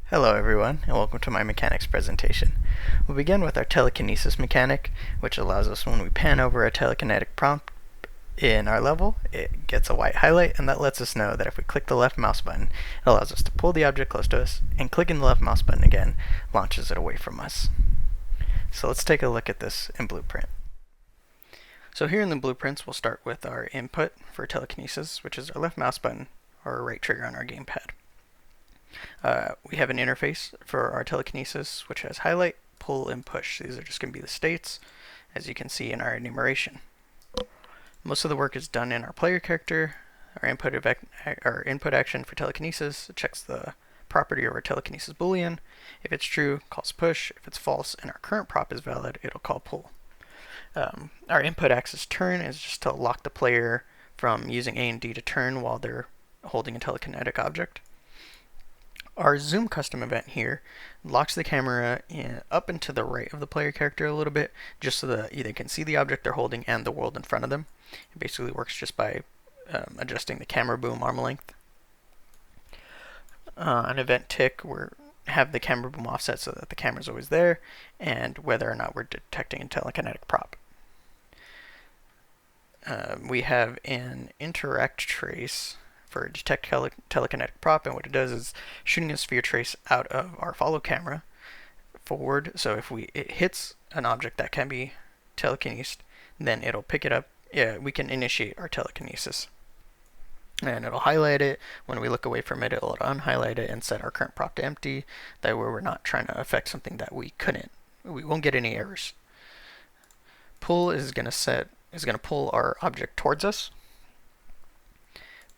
Hello everyone, and welcome to my mechanics presentation. We'll begin with our telekinesis mechanic, which allows us when we pan over a telekinetic prompt in our level, it gets a white highlight, and that lets us know that if we click the left mouse button, it allows us to pull the object close to us, and clicking the left mouse button again launches it away from us. So let's take a look at this in Blueprint. So here in the blueprints, we'll start with our input for telekinesis, which is our left mouse button or right trigger on our gamepad. We have an interface for our telekinesis, which has highlight, pull, and push. These are just going to be the states, as you can see in our enumeration. Most of the work is done in our player character. Our input action for telekinesis checks the property of our telekinesis boolean. If it's true, calls push. If it's false and our current prop is valid, it'll call pull. Our input axis turn is just to lock the player from using A and D to turn while they're holding a telekinetic object. Our zoom custom event here locks the camera up and to the right of the player character a little bit, just so that they can see the object they're holding and the world in front of them. It basically works just by adjusting the camera boom arm length. An event tick, we have the camera boom offset so that the camera's always there, and whether or not we're detecting a telekinetic prop. We have an interact trace for detect telekinetic prop, and what it does is shooting a sphere trace out of our follow camera forward. So if it hits an object that can be telekinesed, then it'll pick it up. Yeah, we can initiate our telekinesis, and it'll highlight it. When we look away from it, it'll unhighlight it and set our current prop to empty. That way we're not trying to affect something that we won't get any errors. Pull is going to pull our object towards us.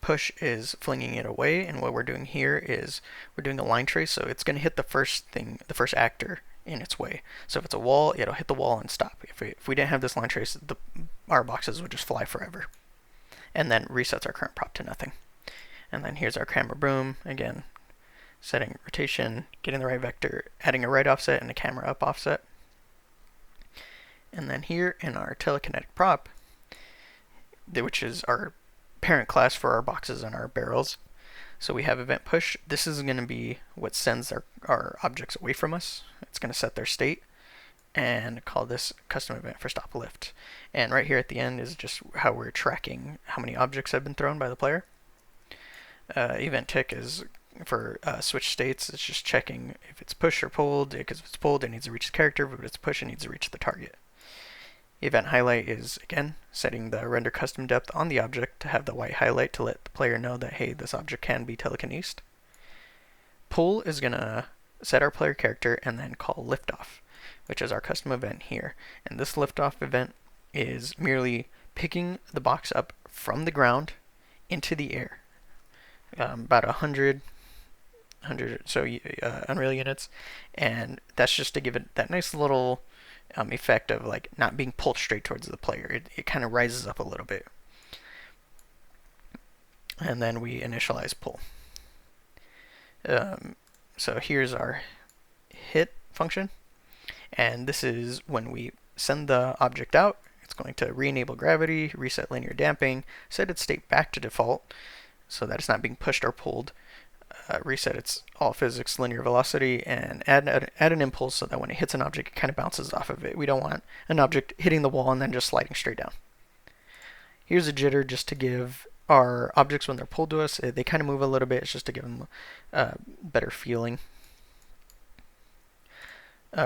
Push is flinging it away, and what we're doing here is we're doing a line trace, so it's going to hit the first actor in its way. So if it's a wall, it'll hit the wall and stop. If we didn't have this line trace, our boxes would just fly forever, and then resets our current prop to nothing. And then here's our camera boom, again, setting rotation, getting the right vector, adding a right offset and a camera up offset. And then here in our telekinetic prop, which is our parent class for our boxes and our barrels. So we have event push. This is going to be what sends our objects away from us. It's going to set their state and call this custom event for stop lift. And right here at the end is just how we're tracking how many objects have been thrown by the player. Event tick is for switch states. It's just checking if it's push or pulled, because if it's pulled it needs to reach the character, but if it's push it needs to reach the target. Event highlight is, again, setting the render custom depth on the object to have the white highlight to let the player know that, hey, this object can be telekinesed. Pull is going to set our player character and then call liftoff, which is our custom event here. And this liftoff event is merely picking the box up from the ground into the air. About 100 Unreal units, and that's just to give it that nice little effect of like not being pulled straight towards the player. It kind of rises up a little bit. And then we initialize pull. So here's our hit function, and this is when we send the object out. It's going to re-enable gravity, reset linear damping, set its state back to default so that it's not being pushed or pulled, reset its all physics linear velocity, and add an impulse so that when it hits an object, it kind of bounces off of it. We don't want an object hitting the wall and then just sliding straight down. Here's a jitter just to give our objects, when they're pulled to us, they kind of move a little bit. It's just to give them better feeling.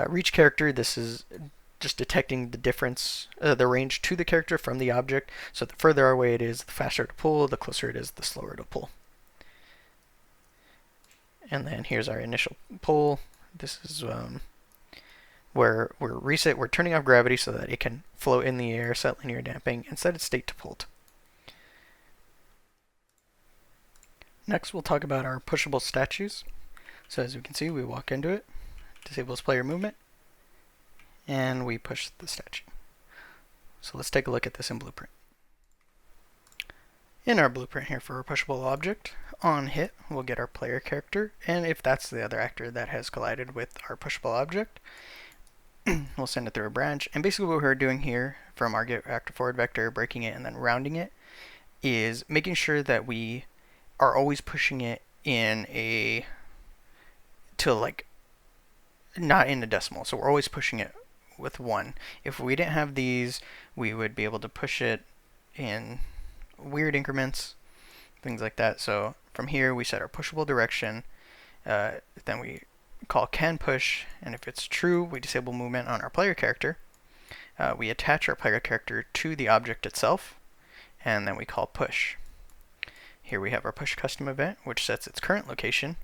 Reach character, this is just detecting the difference, the range to the character from the object. So the further away it is, the faster to pull, the closer it is, the slower to pull. And then here's our initial pull. This is where we're turning off gravity so that it can float in the air, set linear damping, and set its state to pulled. Next, we'll talk about our pushable statues. So as we can see, we walk into it, disables player movement, and we push the statue. So let's take a look at this in Blueprint. In our blueprint here for a pushable object, on hit, we'll get our player character, and if that's the other actor that has collided with our pushable object, we'll send it through a branch. And basically what we're doing here from our get actor forward vector, breaking it and then rounding it, is making sure that we are always pushing it in a to like not in the decimal, so we're always pushing it with 1. If we didn't have these, we would be able to push it in weird increments, things like that. So from here we set our pushable direction, then we call can push, and if it's true we disable movement on our player character. We attach our player character to the object itself, and then we call push. Here we have our push custom event, which sets its current location,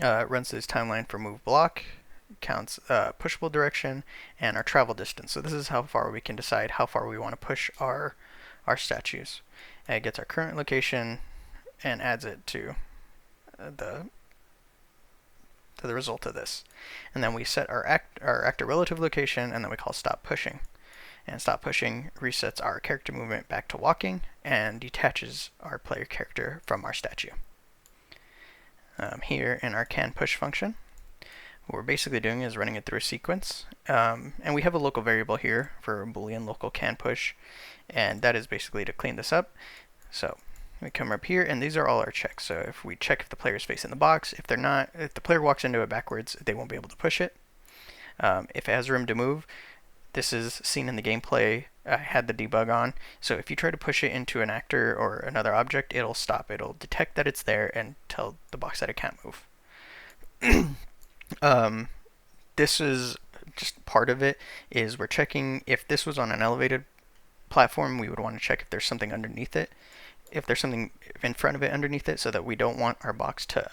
runs this timeline for move block, counts pushable direction, and our travel distance. So this is how far we can decide how far we want to push our statues. And it gets our current location and adds it to the result of this. And then we set our actor relative location, and then we call stop pushing. And stop pushing resets our character movement back to walking and detaches our player character from our statue. Here in our can push function, what we're basically doing is running it through a sequence, and we have a local variable here for boolean local can push, and that is basically to clean this up. So we come up here, and these are all our checks. So if we check if the player's facing the box, if the player walks into it backwards, they won't be able to push it. If it has room to move, this is seen in the gameplay. I had the debug on, so if you try to push it into an actor or another object, it'll stop. It'll detect that it's there and tell the box that it can't move. This is just part of it, is we're checking if this was on an elevated platform, we would want to check if there's something underneath it, if there's something in front of it underneath it, so that we don't want our box to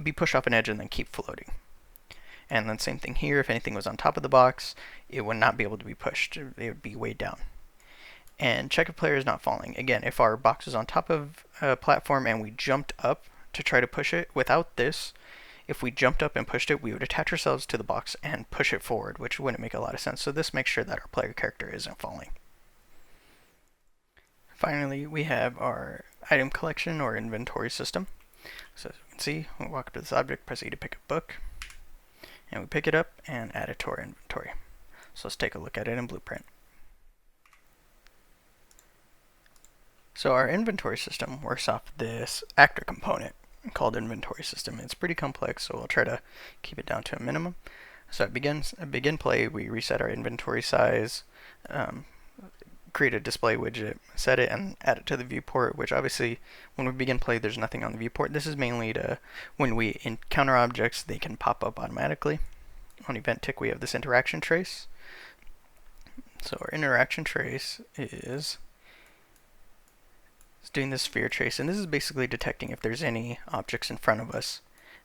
be pushed off an edge and then keep floating. And then same thing here, if anything was on top of the box, it would not be able to be pushed. It would be weighed down. And check if player is not falling. Again, if our box is on top of a platform and we jumped up to try to push it, without this, if we jumped up and pushed it, we would attach ourselves to the box and push it forward, which wouldn't make a lot of sense. So this makes sure that our player character isn't falling. Finally, we have our item collection or inventory system. So as you can see, we walk up to this object, press E to pick a book, and we pick it up and add it to our inventory. So let's take a look at it in Blueprint. So our inventory system works off this actor component called inventory system. It's pretty complex, so we'll try to keep it down to a minimum. So at begin play, we reset our inventory size, create a display widget, set it, and add it to the viewport, which obviously when we begin play there's nothing on the viewport. This is mainly to when we encounter objects, they can pop up automatically. On event tick we have this interaction trace. So our interaction trace is doing this sphere trace, and this is basically detecting if there's any objects in front of us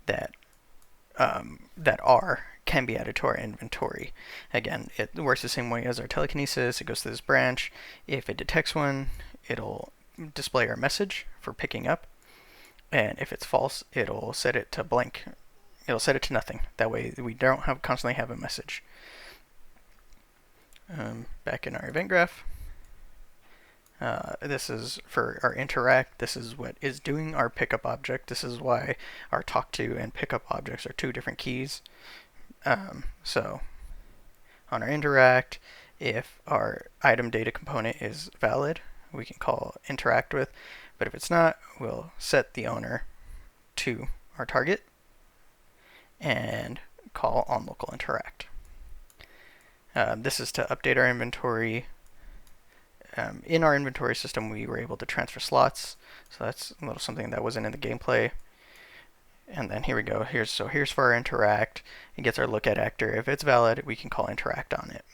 that can be added to our inventory. Again, it works the same way as our telekinesis. It goes to this branch. If it detects one, it'll display our message for picking up, and if it's false, it'll set it to blank. It'll set it to nothing. That way we don't constantly have a message. Back in our event graph, this is for our interact. This is what is doing our pickup object. This is why our talk to and pickup objects are two different keys. So on our interact, if our item data component is valid, we can call interact with, but if it's not, we'll set the owner to our target and call on local interact. This is to update our inventory. In our inventory system, we were able to transfer slots, so that's a little something that wasn't in the gameplay. And then here we go. Here's for our interact. It gets our look at actor. If it's valid, we can call interact on it.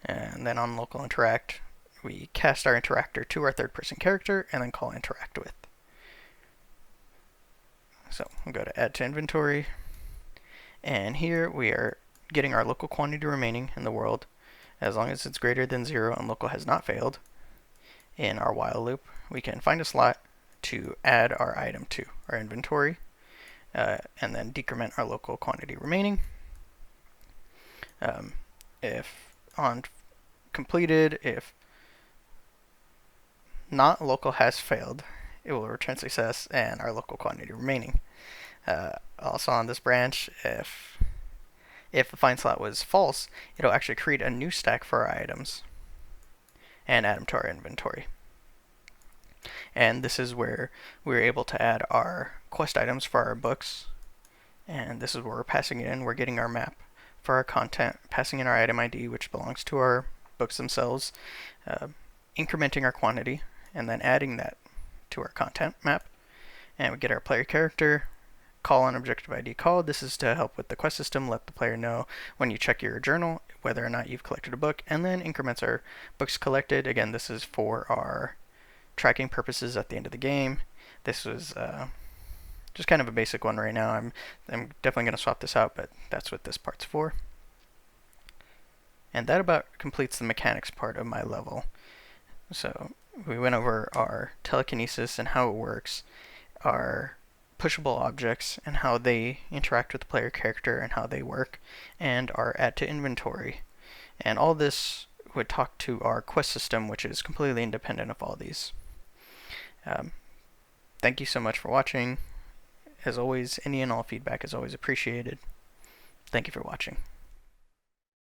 And then on local interact, we cast our interactor to our third-person character and then call interact with. So we'll go to add to inventory, and here we are getting our local quantity remaining in the world as long as it's greater than 0 and local has not failed. In our while loop, we can find a slot to add our item to our inventory, and then decrement our local quantity remaining. If on completed, if not local has failed, it will return success and our local quantity remaining. Also on this branch, if the find slot was false, it'll actually create a new stack for our items and add them to our inventory. And this is where we're able to add our quest items for our books. And this is where we're passing it in. We're getting our map for our content, passing in our item ID, which belongs to our books themselves, incrementing our quantity, and then adding that to our content map. And we get our player character, call on objective ID called. This is to help with the quest system, let the player know when you check your journal whether or not you've collected a book, and then increments our books collected. Again, this is for our tracking purposes at the end of the game. This was just kind of a basic one right now. I'm definitely going to swap this out, but that's what this part's for. And that about completes the mechanics part of my level. So we went over our telekinesis and how it works, our pushable objects and how they interact with the player character and how they work, and our add to inventory. And all this would talk to our quest system, which is completely independent of all these. Thank you so much for watching. As always, any and all feedback is always appreciated. Thank you for watching.